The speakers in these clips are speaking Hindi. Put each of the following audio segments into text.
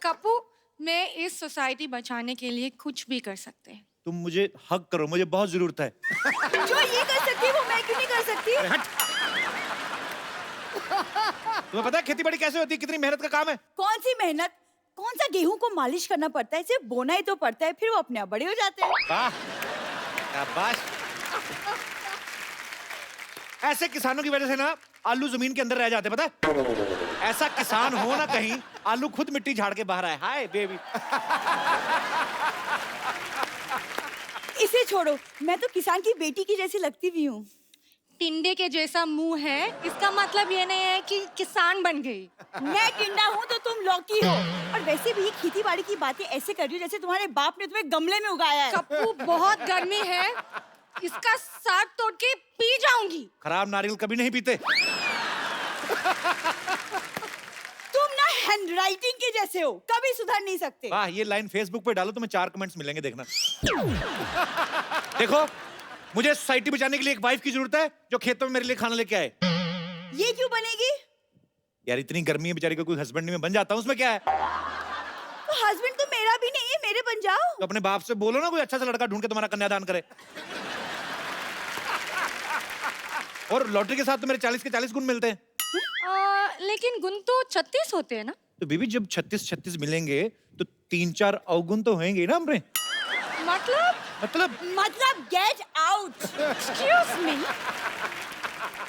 कपू, मैं इस सोसाइटी बचाने के लिए कुछ भी कर सकते हैं। तुम मुझे हक करो, मुझे बहुत जरूरत है। जो ये कर सकती है वो मैं क्यों नहीं कर सकती? अरे हट। तुम्हें पता है खेती बाड़ी कैसे होती है, कितनी मेहनत का काम है? कौन सी मेहनत? कौन सा गेहूं को मालिश करना पड़ता है, सिर्फ बोना ही तो पड़ता है, फिर वो अपने आप बड़े हो जाते हैं। वाह, शाबाश। ऐसे किसानों की वजह से ना आलू जमीन के अंदर रह जाते, पता है? ऐसा किसान हो ना कहीं, आलू खुद मिट्टी झाड़ के बाहर आए। Hi baby. इसे छोड़ो, मैं तो किसान की बेटी की जैसी लगती भी हूँ। टिंडे के जैसा मुंह है, इसका मतलब ये नहीं है कि किसान बन गई। मैं टिंडा हूँ तो तुम लौकी हो। और वैसे भी खेती बाड़ी की बातें ऐसे कर रही हो जैसे तुम्हारे बाप ने तुम्हें गमले में उगाया है। कप्पू, बहुत गर्मी है, इसका साग तोड़ के पी जाऊंगी। खराब नारियल कभी नहीं पीते। तुम ना हैंडराइटिंग के जैसे हो, कभी सुधर नहीं सकते। वाह, ये लाइन फेसबुक पे डालो, तुम्हें 4 कमेंट्स मिलेंगे, देखना। देखो, मुझे सोसाइटी बचाने के लिए एक वाइफ की जरूरत है जो खेतों में मेरे लिए खाना लेके आए। ये क्यों बनेगी? यार इतनी गर्मी है, बेचारी को कोई हस्बैंड नहीं, मैं बन जाता हूँ, उसमें क्या है? तो हस्बैंड तो मेरा भी नहीं है, मेरे बन जाओ। तो अपने बाप से बोलो ना कोई अच्छा सा लड़का ढूंढ के तुम्हारा कन्यादान करे। और लॉटरी के साथ तो मेरे 40 के 40 गुण मिलते हैं। लेकिन गुण तो 36 होते हैं ना? तो बीबी जब 36 मिलेंगे तो 3-4 अवगुण तो होंगे ही ना हमरे। मतलब गेट आउट। Excuse me.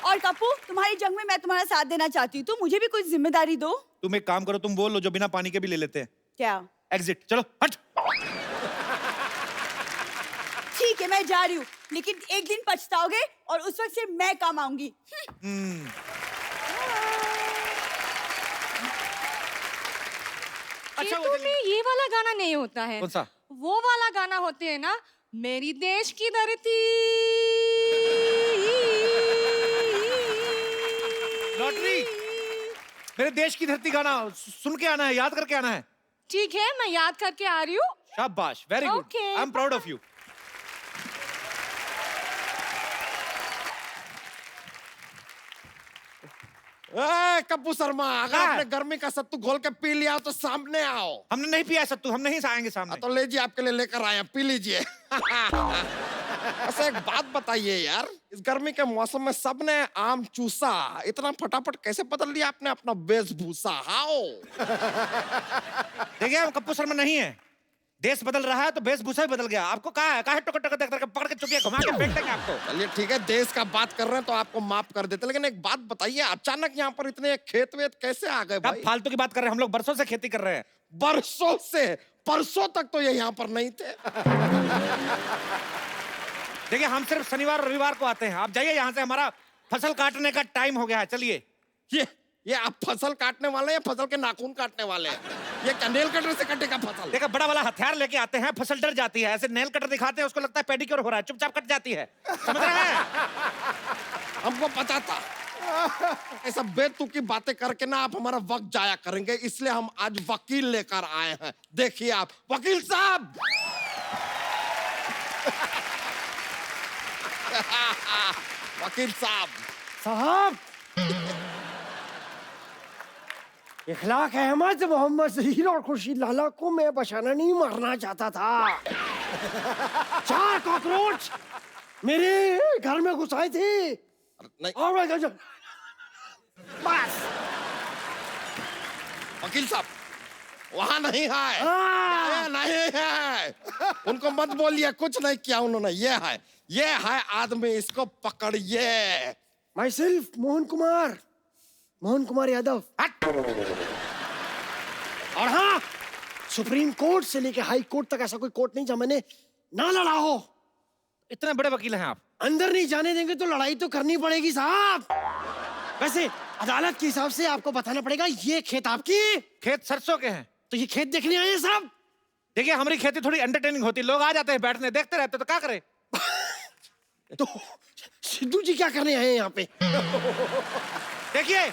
और कप्पू, तुम्हारी जंग में मैं तुम्हारा साथ देना चाहती हूँ, तो मुझे भी कुछ जिम्मेदारी दो। तुम एक काम करो, तुम बोल लो जो बिना पानी के भी ले लेते हैं। क्या? एग्जिट, चलो हट। ठीक है, मैं जा रही हूँ, लेकिन एक दिन पछताओगे और उस वक्त सिर्फ मैं काम आऊंगी। अच्छा, खेतों में ये वाला गाना नहीं होता है। कौन सा? वो वाला गाना होते है ना, मेरी देश की धरती। लॉटरी, मेरे देश की धरती गाना सुन के आना है, याद करके आना है। ठीक है, मैं याद करके आ रही हूँ। शाबाश, very good, Okay, I am proud of you. Kappu Sharma, अगर हाँ। आपने गर्मी का सत्तू घोल के पी लिया तो सामने आओ। हमने नहीं पिया सत्तू, हम नहीं आएंगे सामने। तो लीजिए, आपके लिए लेकर आए हैं, पी लीजिए। अच्छा, एक बात बताइए यार, इस गर्मी के मौसम में सबने आम चूसा, इतना फटाफट कैसे बदल लिया आपने अपना वेशभूषा? हाओ। देखिए, हम कप्पू शर्मा नहीं है, देश बदल रहा है तो वेशभूषा भी बदल गया। आपको कहा है टोकर टोकर देख करके पकड़ के चुपिया घुमा के फेंक देंगे आपको। चलिए ठीक है, देश का बात कर रहे हैं तो आपको माफ कर देते, लेकिन एक बात बताइए, अचानक यहाँ पर इतने खेत वेत कैसे आ गए अब भाई? फालतू की बात कर रहे हैं, हम लोग बरसों से खेती कर रहे हैं। बरसों से? परसों तक तो ये यहाँ पर नहीं थे। देखिए, हम सिर्फ शनिवार और रविवार को आते हैं। आप जाइए यहाँ से, हमारा फसल काटने का टाइम हो गया है, चलिए। ये आप फसल काटने वाले हैं या फसल के नाखून काटने वाले हैं? ये क्या नेल कटर से कटेगा फसल? देखा, बड़ा वाला हथियार लेके आते हैं, फसल डर जाती है। ऐसे नेल कटर दिखाते हैं, उसको लगता है पेडिक्योर हो रहा है, चुपचाप कट जाती है। समझ रहे हैं? हमको पता था ऐसा बेतुकी बातें करके ना आप हमारा वक्त जाया करेंगे, इसलिए हम आज वकील लेकर आए हैं। देखिए आप, वकील साहब। वकील साहब, इखलाक अहमद, मोहम्मद जहीर और खुर्शीद लाला को मैं बचाना नहीं, मारना चाहता था। 4 कॉकरोच मेरे घर में घुस आए थे नहीं और मैं बस। वकील साहब, वहां नहीं है, ये नहीं है। उनको मत बोलिए, कुछ नहीं किया उन्होंने। ये है आदमी, इसको पकड़िए। My self Mohan Kumar Yadav. और हाँ, सुप्रीम कोर्ट से लेके हाई कोर्ट तक ऐसा कोई कोर्ट नहीं जहाँ मैंने ना लड़ा हो। इतने बड़े वकील हैं आप। अंदर नहीं जाने देंगे तो लड़ाई तो करनी पड़ेगी साहब। वैसे अदालत के हिसाब से आपको बताना पड़ेगा, ये खेत आपकी? खेत सरसों के हैं। तो ये खेत देखने आए हैं साहब? देखिए, हमारी खेती थोड़ी एंटरटेनिंग होती है, लोग आ जाते हैं, बैठने देखते रहते, तो क्या करें? तो सिद्धू जी क्या करने आए हैं यहाँ पे? देखिए,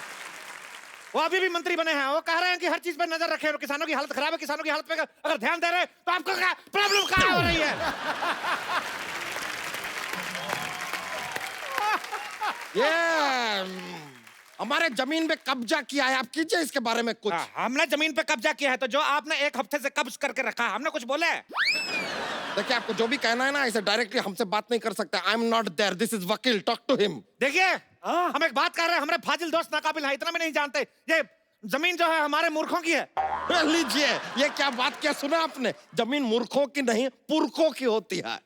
वो अभी भी मंत्री बने हैं, वो कह रहे हैं कि हर चीज पर नजर रखें और किसानों की हालत खराब है, किसानों की हालत पे अगर ध्यान दे रहे हैं तो आपको क्या प्रॉब्लम कहाँ हो रही है? ये हमारे जमीन पे कब्जा किया है, आप कीजिए इसके बारे में कुछ। हमने जमीन पे कब्जा किया है तो जो आपने एक हफ्ते से कब्ज करके रखा है, हमने कुछ बोला है? देखिए, आपको जो भी कहना है ना, ऐसे डायरेक्टली हमसे बात नहीं कर सकते। I am not there, this is vakil, talk to him. देखिए, हम एक बात कर रहे हैं, हमारे फाजिल दोस्त नाकाबिल हैं, इतना भी नहीं जानते। ये जमीन जो है हमारे मूर्खों की है। लीजिए, ये क्या बात क्या सुना आपने? जमीन मूर्खों की नहीं, पुरखों की होती है।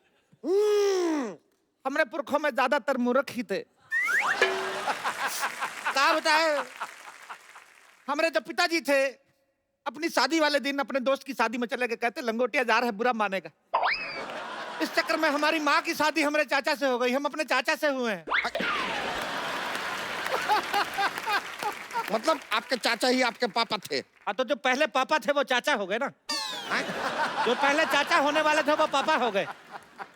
हमारे पुरखों में ज्यादातर मूर्ख ही थे। क्या बताए, हमारे जो पिताजी थे अपनी शादी वाले दिन अपने दोस्त की शादी में चले गए, कहते लंगोटिया जा रहा है बुरा मानेगा। इस चक्कर में हमारी माँ की शादी हमारे चाचा से हो गई, हम अपने चाचा से हुए हैं। मतलब आपके चाचा ही आपके पापा थे? हाँ, तो जो पहले पापा थे वो चाचा हो गए ना। जो पहले चाचा होने वाले थे वो पापा हो गए।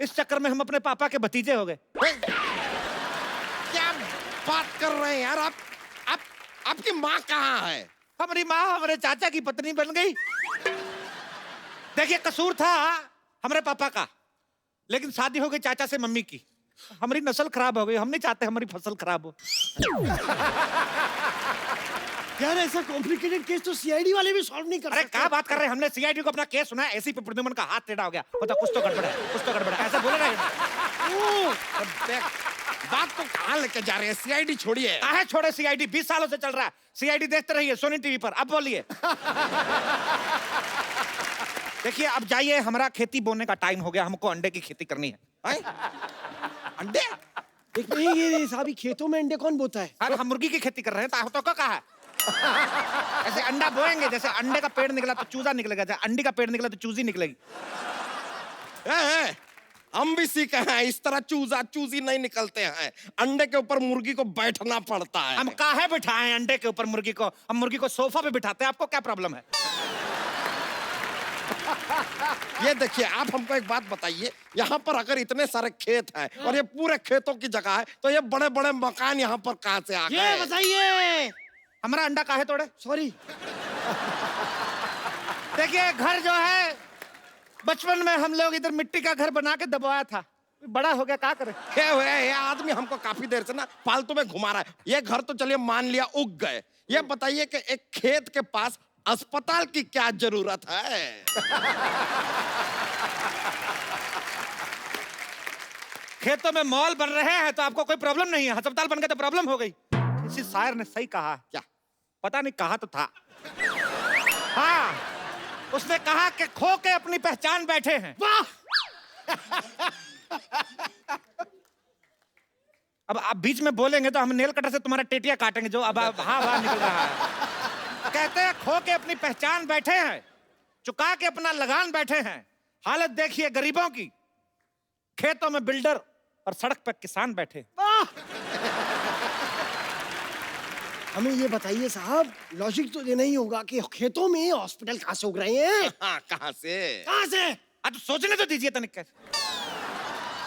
इस चक्कर में हम अपने पापा के भतीजे हो गए। क्या बात कर रहे हैं यार आप? आपकी माँ कहाँ है? हमारी माँ हमारे चाचा की पत्नी बन गई। देखिए, कसूर था हमारे पापा का, लेकिन शादी हो गई चाचा से मम्मी की। हमारी नस्ल खराब हो गई, हम नहीं चाहते हमारी फसल खराब हो। यार ऐसा कॉम्प्लिकेटेड केस तो सीआईडी वाले भी सॉल्व नहीं कर अरे सकते। क्या बात कर रहे हैं, हमने सीआईडी को अपना केस सुना है, ऐसी पे प्रद्युमन का हाथ टेढ़ा हो गया, मतलब कुछ तो गड़बड़ है, कुछ तो गड़बड़ है, ऐसा बोले रहे। बात तो कहाँ लेके जा रहे हैं? सीआईडी छोड़िए। काहे छोड़े सीआईडी, 20 सालों से चल रहा है। सीआईडी देखते रहिए सोनी टीवी पर। अब बोलिए। देखिए, अब जाइए, हमारा खेती बोने का टाइम हो गया, हमको अंडे की खेती करनी है। अंडे? एक नहीं, ये साहब खेतों में अंडे कौन बोता है? अरे हम मुर्गी की खेती कर रहे हैं, तो क्या कहा है? ऐसे अंडा बोएंगे, जैसे अंडे का पेड़ निकला तो चूजा निकलेगा, जैसे अंडी का पेड़ निकला तो चूजी निकलेगी। हम भी सीखे हैं, इस तरह चूजा चूजी नहीं निकलते हैं। अंडे के ऊपर मुर्गी को बैठना पड़ता है। हम काहे बिठाएं अंडे के ऊपर मुर्गी को? हम मुर्गी को सोफा पे बिठाते हैं, आपको क्या प्रॉब्लम है? ये देखिए, आप हमको एक बात बताइए, यहाँ पर अगर इतने सारे खेत हैं और ये पूरे खेतों की जगह है, तो ये बड़े बड़े मकान यहाँ पर कहाँ से आ गए? ये बताइए। हमारा अंडा काहे तोड़े? सॉरी। देखिए, घर जो है बचपन में हम लोग इधर मिट्टी का घर बना के दबाया था, बड़ा हो गया, क्या करे? ये आदमी हमको काफी देर से ना फालतू में घुमा रहा है। ये घर तो चलिए मान लिया उग गए, ये बताइए कि एक खेत के पास अस्पताल की क्या जरूरत है? खेतों में मॉल बन रहे हैं तो आपको कोई प्रॉब्लम नहीं है, अस्पताल बन गए तो प्रॉब्लम हो गई। किसी शायर ने सही कहा। क्या? पता नहीं, कहा तो था। हाँ, उसने कहा कि खो के अपनी पहचान बैठे हैं। वाह। अब आप बीच में बोलेंगे तो हम नेल कटर से तुम्हारा टेटिया काटेंगे, जो अब हाँ निकल रहा है। कहते हैं खो के अपनी पहचान बैठे हैं, चुका के अपना लगान बैठे हैं। हालत देखिए गरीबों की, खेतों में बिल्डर और सड़क पर किसान बैठे। हमें ये बताइए साहब, लॉजिक तो देना ही होगा कि खेतों में हॉस्पिटल कहाँ से उग रहे हैं? हाँ, कहाँ से? कहाँ से? आज सोचने तो दीजिए तनिक।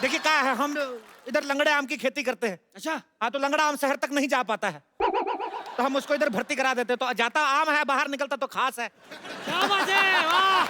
देखिए क्या है, हम इधर लंगड़े आम की खेती करते हैं। अच्छा। हाँ, तो लंगड़ा आम शहर तक नहीं जा पाता है, तो हम उसको इधर भर्ती करा देते, तो जाता आम है, बाहर निकलता तो खास है। क्या बात है, वाह।